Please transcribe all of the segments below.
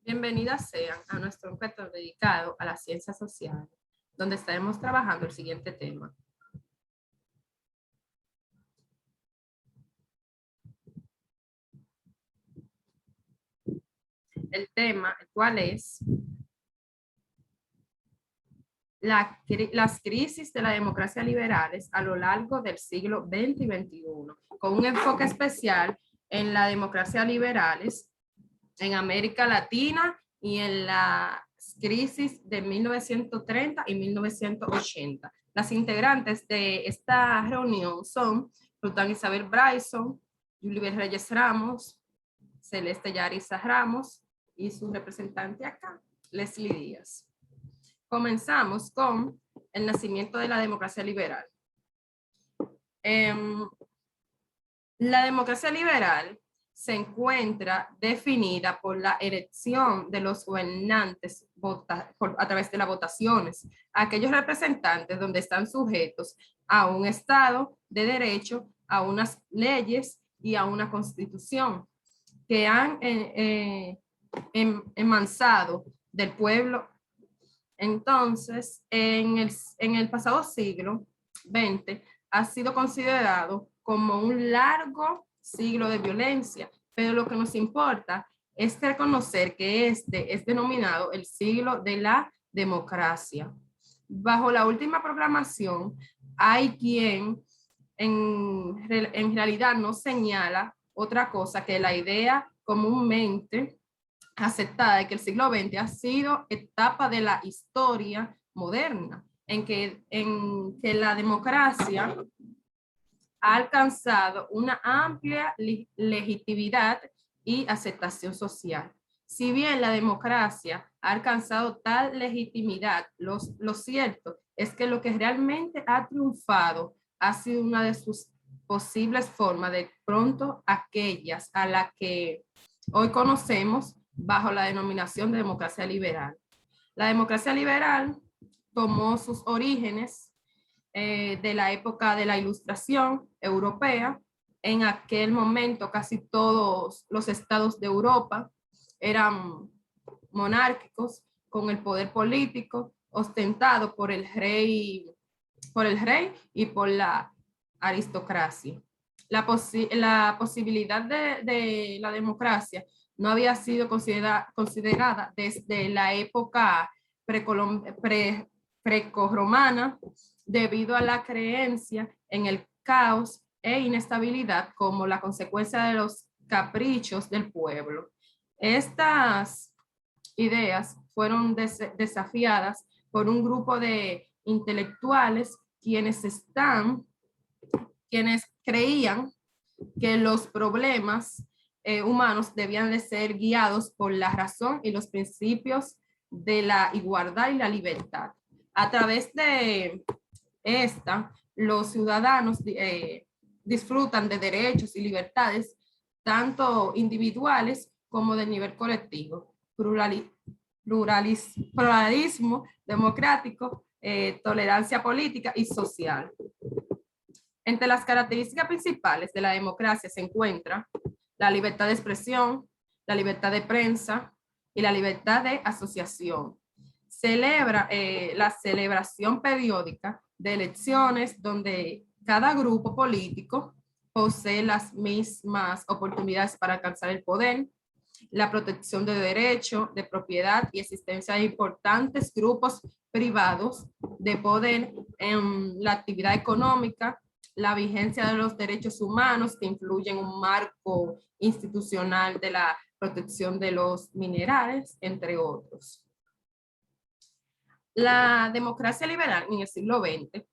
Bienvenidas sean a nuestro encuentro dedicado a las ciencias sociales, donde estaremos trabajando el siguiente tema. El tema, el cual es las crisis de la democracia liberales a lo largo del siglo XX y XXI, con un enfoque especial en la democracia liberales en América Latina y en las crisis de 1930 y 1980. Las integrantes de esta reunión son Ruth Isabel Bryson, Julibert Reyes Ramos, Celeste Yarisa Ramos y su representante acá, Leslie Díaz. Comenzamos con el nacimiento de la democracia liberal. La democracia liberal se encuentra definida por la elección de los gobernantes a través de las votaciones, aquellos representantes donde están sujetos a un Estado de derecho, a unas leyes y a una constitución que han emansado del pueblo. Entonces, en el pasado siglo XX ha sido considerado como un largo siglo de violencia, pero lo que nos importa es reconocer que este es denominado el siglo de la democracia. Bajo la última programación, hay quien en realidad no señala otra cosa que la idea comúnmente aceptada de que el siglo XX ha sido etapa de la historia moderna, en que la democracia ha alcanzado una amplia legitimidad y aceptación social. Si bien la democracia ha alcanzado tal legitimidad, lo cierto es que lo que realmente ha triunfado ha sido una de sus posibles formas, de pronto aquellas a las que hoy conocemos bajo la denominación de democracia liberal. La democracia liberal tomó sus orígenes de la época de la Ilustración europea. En aquel momento casi todos los estados de Europa eran monárquicos, con el poder político ostentado por el rey y por la aristocracia. La posibilidad de la democracia no había sido considerada desde la época precorromana, debido a la creencia en el caos e inestabilidad como la consecuencia de los caprichos del pueblo. Estas ideas fueron desafiadas por un grupo de intelectuales quienes creían que los problemas humanos debían de ser guiados por la razón y los principios de la igualdad y la libertad. A través de los ciudadanos disfrutan de derechos y libertades, tanto individuales como de nivel colectivo. Pluralismo democrático, tolerancia política y social. Entre las características principales de la democracia se encuentra la libertad de expresión, la libertad de prensa y la libertad de asociación. Celebra la celebración periódica de elecciones donde cada grupo político posee las mismas oportunidades para alcanzar el poder, la protección de derechos, de propiedad y existencia de importantes grupos privados de poder en la actividad económica, la vigencia de los derechos humanos que influyen en un marco institucional de la protección de los minerales, entre otros. La democracia liberal en el siglo XX,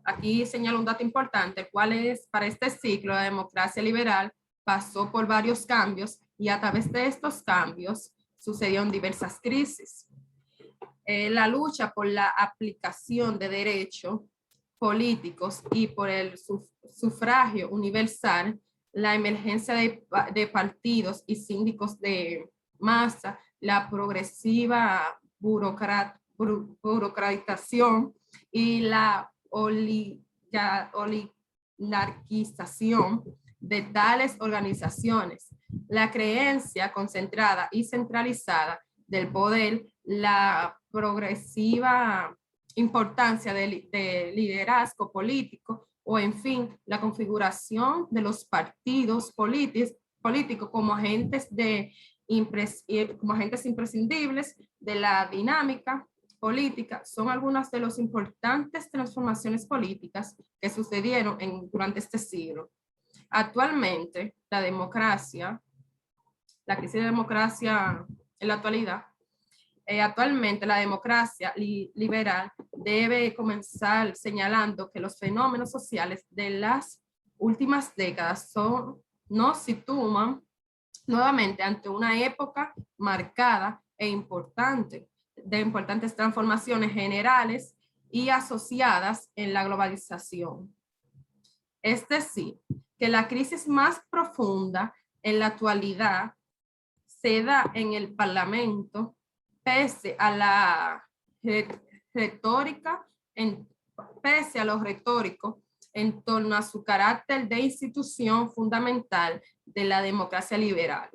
aquí señalo un dato importante, cuál es para este ciclo la democracia liberal pasó por varios cambios y a través de estos cambios sucedieron diversas crisis. La lucha por la aplicación de derechos políticos y por el sufragio universal, la emergencia de partidos y síndicos de masa, la progresiva burocratización y la oligarquización de tales organizaciones, la creencia concentrada y centralizada del poder, la progresiva importancia de liderazgo político o, en fin, la configuración de los partidos políticos como agentes imprescindibles de la dinámica política son algunas de las importantes transformaciones políticas que sucedieron durante este siglo. Actualmente, la crisis de democracia en la actualidad, actualmente la democracia liberal debe comenzar señalando que los fenómenos sociales de las últimas décadas nos sitúan nuevamente ante una época marcada de importantes transformaciones generales y asociadas en la globalización. Es decir, que la crisis más profunda en la actualidad se da en el Parlamento, pese a la retórica, pese a lo retórico en torno a su carácter de institución fundamental de la democracia liberal.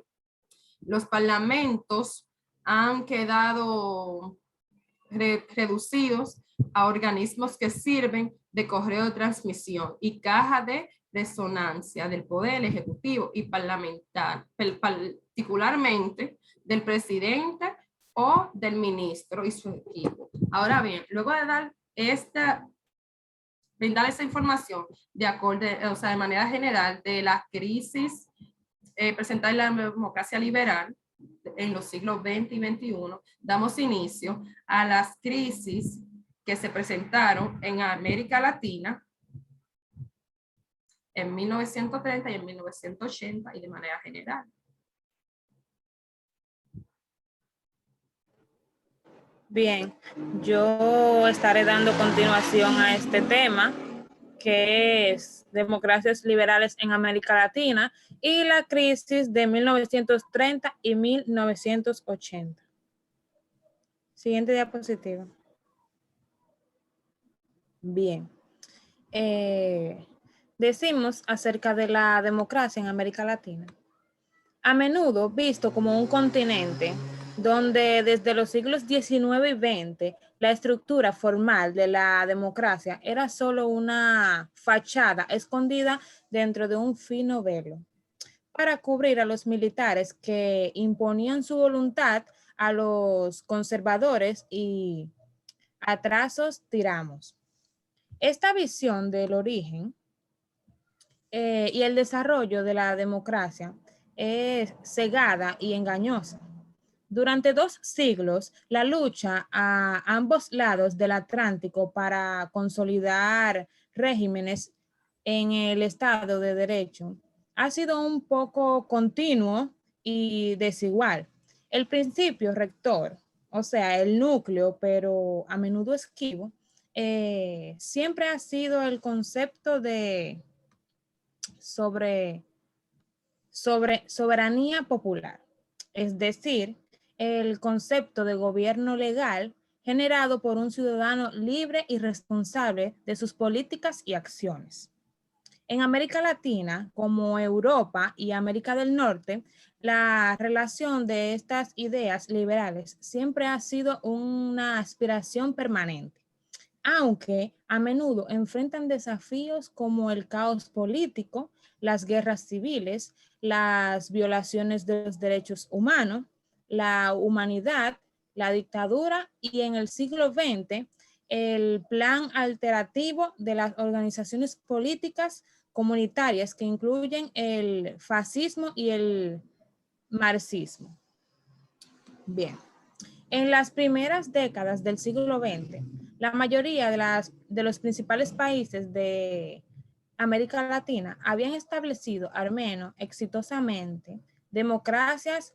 Los parlamentos han quedado reducidos a organismos que sirven de correo de transmisión y caja de resonancia del poder ejecutivo y parlamentar, particularmente del presidente o del ministro y su equipo. Ahora bien, luego de dar brindar esa información de manera general de la crisis presentada en la democracia liberal en los siglos XX y XXI, damos inicio a las crisis que se presentaron en América Latina en 1930 y en 1980 y de manera general. Bien, yo estaré dando continuación a este tema, que es democracias liberales en América Latina y la crisis de 1930 y 1980. Siguiente diapositiva. Bien. Decimos acerca de la democracia en América Latina. A menudo visto como un continente donde desde los siglos XIX y XX la estructura formal de la democracia era solo una fachada escondida dentro de un fino velo para cubrir a los militares que imponían su voluntad a los conservadores y atrasos tiramos. Esta visión del origen y el desarrollo de la democracia es cegada y engañosa. Durante 2 siglos, la lucha a ambos lados del Atlántico para consolidar regímenes en el Estado de Derecho ha sido un poco continuo y desigual. El principio rector, o sea, el núcleo, pero a menudo esquivo, siempre ha sido el concepto de soberanía popular, es decir, el concepto de gobierno legal generado por un ciudadano libre y responsable de sus políticas y acciones. En América Latina, como Europa y América del Norte, la relación de estas ideas liberales siempre ha sido una aspiración permanente, aunque a menudo enfrentan desafíos como el caos político, las guerras civiles, las violaciones de los derechos humanos, la humanidad, la dictadura y en el siglo XX el plan alternativo de las organizaciones políticas comunitarias que incluyen el fascismo y el marxismo. Bien. En las primeras décadas del siglo XX, la mayoría de los principales países de América Latina habían establecido, al menos exitosamente, democracias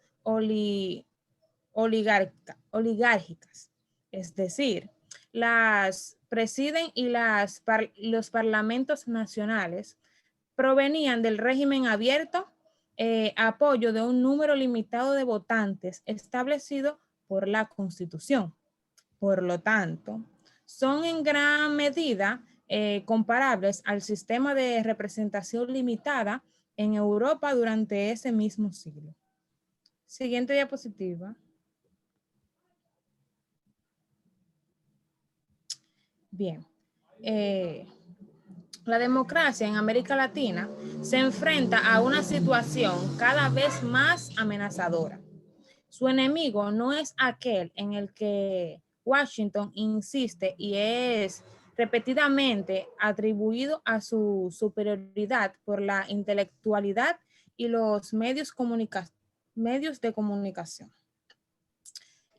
oligárquicas, es decir, las presiden y los parlamentos nacionales provenían del régimen abierto, apoyo de un número limitado de votantes establecido por la Constitución. Por lo tanto, son en gran medida comparables al sistema de representación limitada en Europa durante ese mismo siglo. Siguiente diapositiva. Bien. La democracia en América Latina se enfrenta a una situación cada vez más amenazadora. Su enemigo no es aquel en el que Washington insiste y es repetidamente atribuido a su superioridad por la intelectualidad y los medios de comunicación.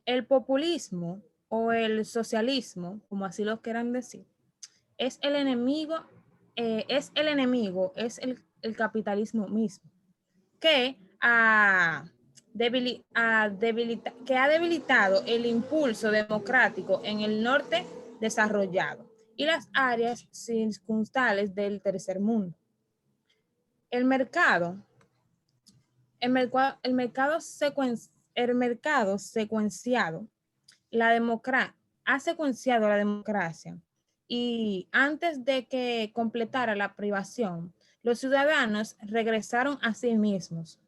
El populismo o el socialismo, como así lo quieran decir, es el enemigo, el capitalismo mismo, que que ha debilitado el impulso democrático en el norte desarrollado y las áreas circunstanciales del tercer mundo. El mercado secuenciado ha secuenciado la democracia y antes de que completara la privación, los ciudadanos regresaron a sí mismos.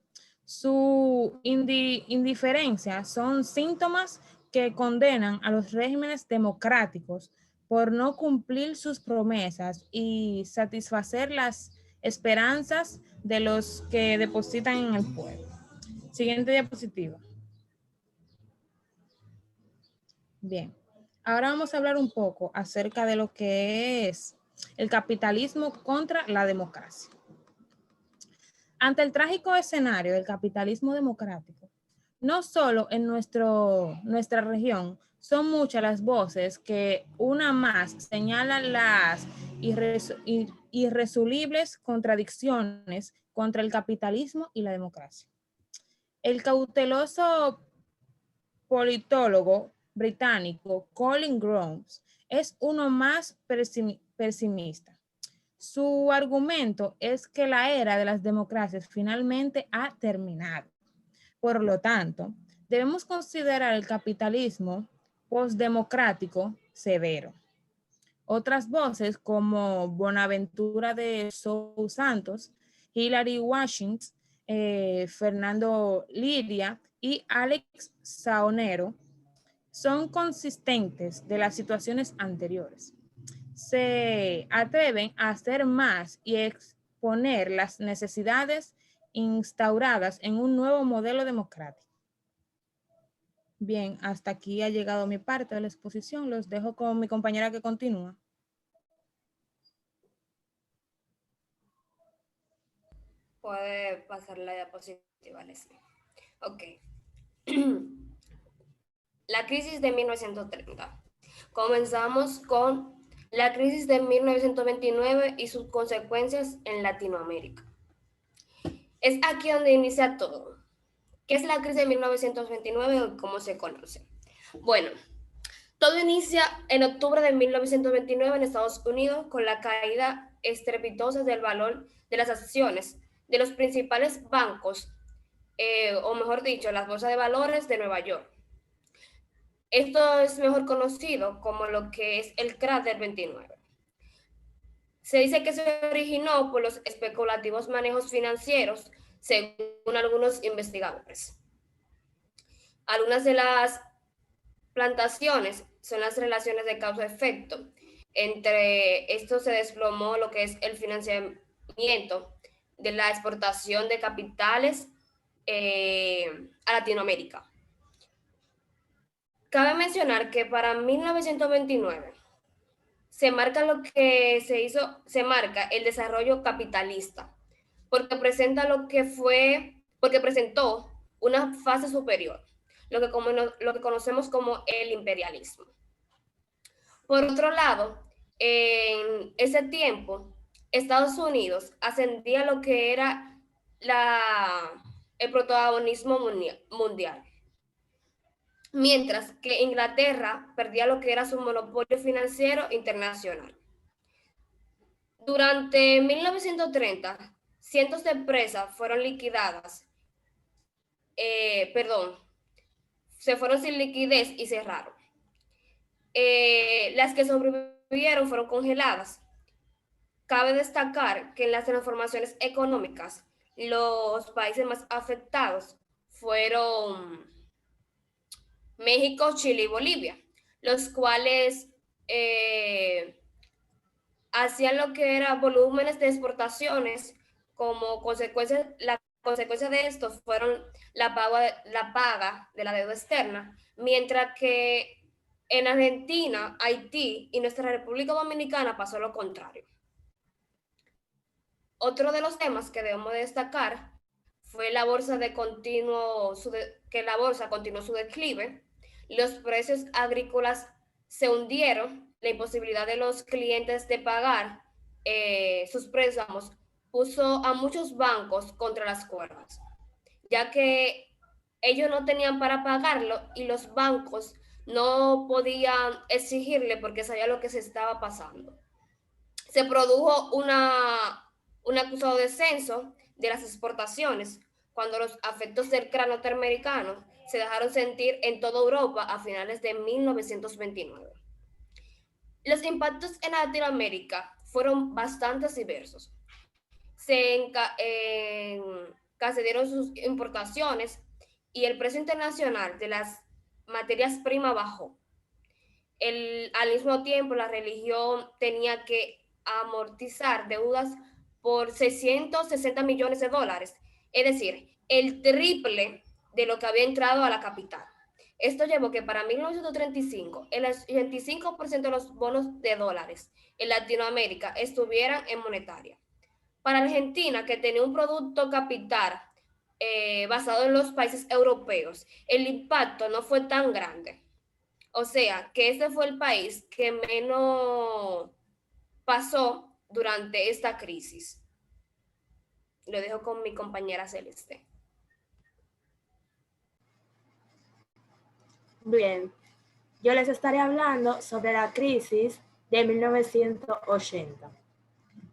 Su indiferencia son síntomas que condenan a los regímenes democráticos por no cumplir sus promesas y satisfacer las esperanzas de los que depositan en el pueblo. Siguiente diapositiva. Bien, ahora vamos a hablar un poco acerca de lo que es el capitalismo contra la democracia. Ante el trágico escenario del capitalismo democrático, no solo en nuestra región, son muchas las voces que una más señalan las irresolubles contradicciones contra el capitalismo y la democracia. El cauteloso politólogo británico Colin Groves es uno más pesimista. Su argumento es que la era de las democracias finalmente ha terminado. Por lo tanto, debemos considerar el capitalismo postdemocrático severo. Otras voces como Bonaventura de Sousa Santos, Hilary Washington, Fernando Liria y Alex Saonero son consistentes de las situaciones anteriores. Se atreven a hacer más y exponer las necesidades instauradas en un nuevo modelo democrático. Bien, hasta aquí ha llegado mi parte de la exposición. Los dejo con mi compañera que continúa. Puede pasar la diapositiva, Leslie. Ok. La crisis de 1930. Comenzamos con la crisis de 1929 y sus consecuencias en Latinoamérica. Es aquí donde inicia todo. ¿Qué es la crisis de 1929 o cómo se conoce? Bueno, todo inicia en octubre de 1929 en Estados Unidos con la caída estrepitosa del valor de las acciones de los principales bancos, o mejor dicho, las bolsas de valores de Nueva York. Esto es mejor conocido como lo que es el crash del 29. Se dice que se originó por los especulativos manejos financieros, según algunos investigadores. Algunas de las plantaciones son las relaciones de causa-efecto. Entre esto se desplomó lo que es el financiamiento de la exportación de capitales a Latinoamérica. Cabe mencionar que para 1929 se marca el desarrollo capitalista, porque presentó una fase superior, lo que conocemos como el imperialismo. Por otro lado, en ese tiempo, Estados Unidos ascendía a lo que era el protagonismo mundial, mientras que Inglaterra perdía lo que era su monopolio financiero internacional. Durante 1930, cientos de empresas fueron liquidadas, se fueron sin liquidez y cerraron. Las que sobrevivieron fueron congeladas. Cabe destacar que en las transformaciones económicas, los países más afectados fueron México, Chile y Bolivia, los cuales hacían lo que era volúmenes de exportaciones como consecuencia, la consecuencia de esto fueron la paga de la deuda externa, mientras que en Argentina, Haití y nuestra República Dominicana pasó lo contrario. Otro de los temas que debemos destacar fue la bolsa que la bolsa continuó su declive, los precios agrícolas se hundieron, la imposibilidad de los clientes de pagar sus préstamos puso a muchos bancos contra las cuerdas, ya que ellos no tenían para pagarlo y los bancos no podían exigirle porque sabía lo que se estaba pasando. Se produjo un acusado descenso de las exportaciones cuando los efectos del crán norteamericano se dejaron sentir en toda Europa a finales de 1929. Los impactos en Latinoamérica fueron bastante diversos. Se encasieron sus importaciones y el precio internacional de las materias primas bajó. Al mismo tiempo, la religión tenía que amortizar deudas por 660 millones de dólares, es decir, el triple de lo que había entrado a la capital. Esto llevó que para 1935 el 85% de los bonos de dólares en Latinoamérica estuvieran en monetaria. Para Argentina, que tenía un producto capital basado en los países europeos, el impacto no fue tan grande. O sea, que este fue el país que menos pasó durante esta crisis. Lo dejo con mi compañera Celeste. Bien, yo les estaré hablando sobre la crisis de 1980.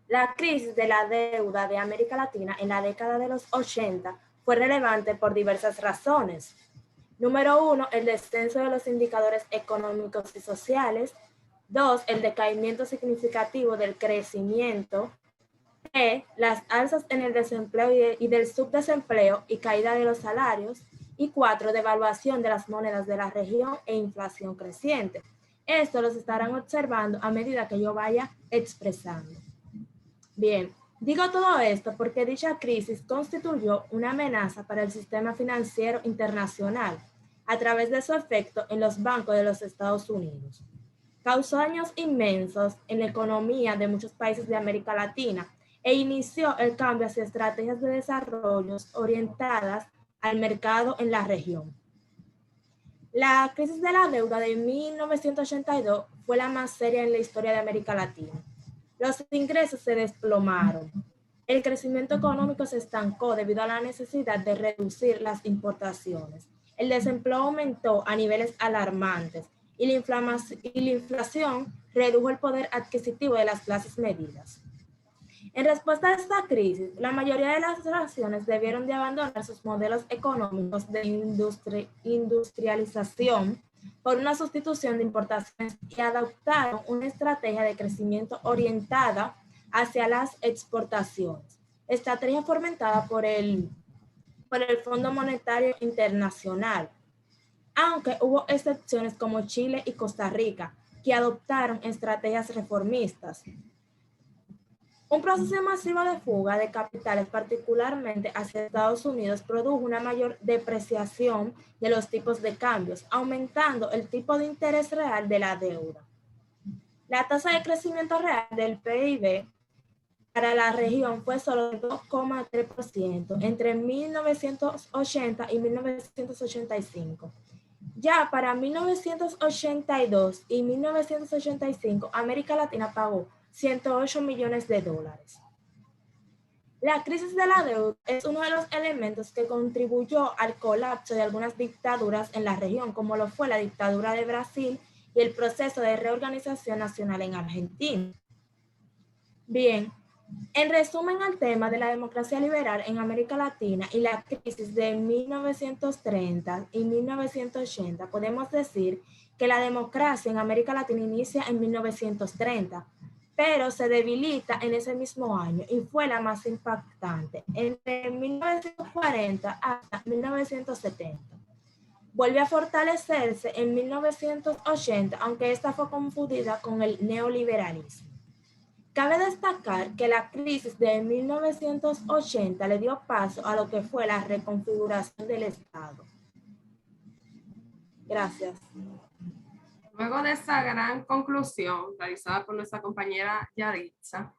La crisis de la deuda de América Latina en la década de los 80 fue relevante por diversas razones. Número 1, el descenso de los indicadores económicos y sociales. 2, el decaimiento significativo del crecimiento. 3, las alzas en el desempleo y del subdesempleo y caída de los salarios. Y 4, devaluación de las monedas de la región e inflación creciente. Esto los estarán observando a medida que yo vaya expresando. Bien, digo todo esto porque dicha crisis constituyó una amenaza para el sistema financiero internacional a través de su efecto en los bancos de los Estados Unidos. Causó daños inmensos en la economía de muchos países de América Latina e inició el cambio hacia estrategias de desarrollo orientadas al mercado en la región. La crisis de la deuda de 1982 fue la más seria en la historia de América Latina. Los ingresos se desplomaron. El crecimiento económico se estancó debido a la necesidad de reducir las importaciones. El desempleo aumentó a niveles alarmantes y la inflación redujo el poder adquisitivo de las clases medias. En respuesta a esta crisis, la mayoría de las naciones debieron de abandonar sus modelos económicos de industrialización por una sustitución de importaciones y adoptaron una estrategia de crecimiento orientada hacia las exportaciones, estrategia fomentada por el Fondo Monetario Internacional, aunque hubo excepciones como Chile y Costa Rica, que adoptaron estrategias reformistas. Un proceso masivo de fuga de capitales, particularmente hacia Estados Unidos, produjo una mayor depreciación de los tipos de cambios, aumentando el tipo de interés real de la deuda. La tasa de crecimiento real del PIB para la región fue solo de 2,3% entre 1980 y 1985. Ya para 1982 y 1985, América Latina pagó 108 millones de dólares. La crisis de la deuda es uno de los elementos que contribuyó al colapso de algunas dictaduras en la región, como lo fue la dictadura de Brasil y el proceso de reorganización nacional en Argentina. Bien, en resumen al tema de la democracia liberal en América Latina y la crisis de 1930 y 1980, podemos decir que la democracia en América Latina inicia en 1930, pero se debilita en ese mismo año y fue la más impactante, entre 1940 hasta 1970. Vuelve a fortalecerse en 1980, aunque esta fue confundida con el neoliberalismo. Cabe destacar que la crisis de 1980 le dio paso a lo que fue la reconfiguración del Estado. Gracias. Luego de esa gran conclusión realizada por nuestra compañera Yaritza,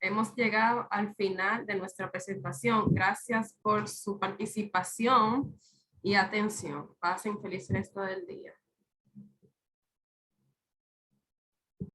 hemos llegado al final de nuestra presentación. Gracias por su participación y atención. Pasen feliz resto del día.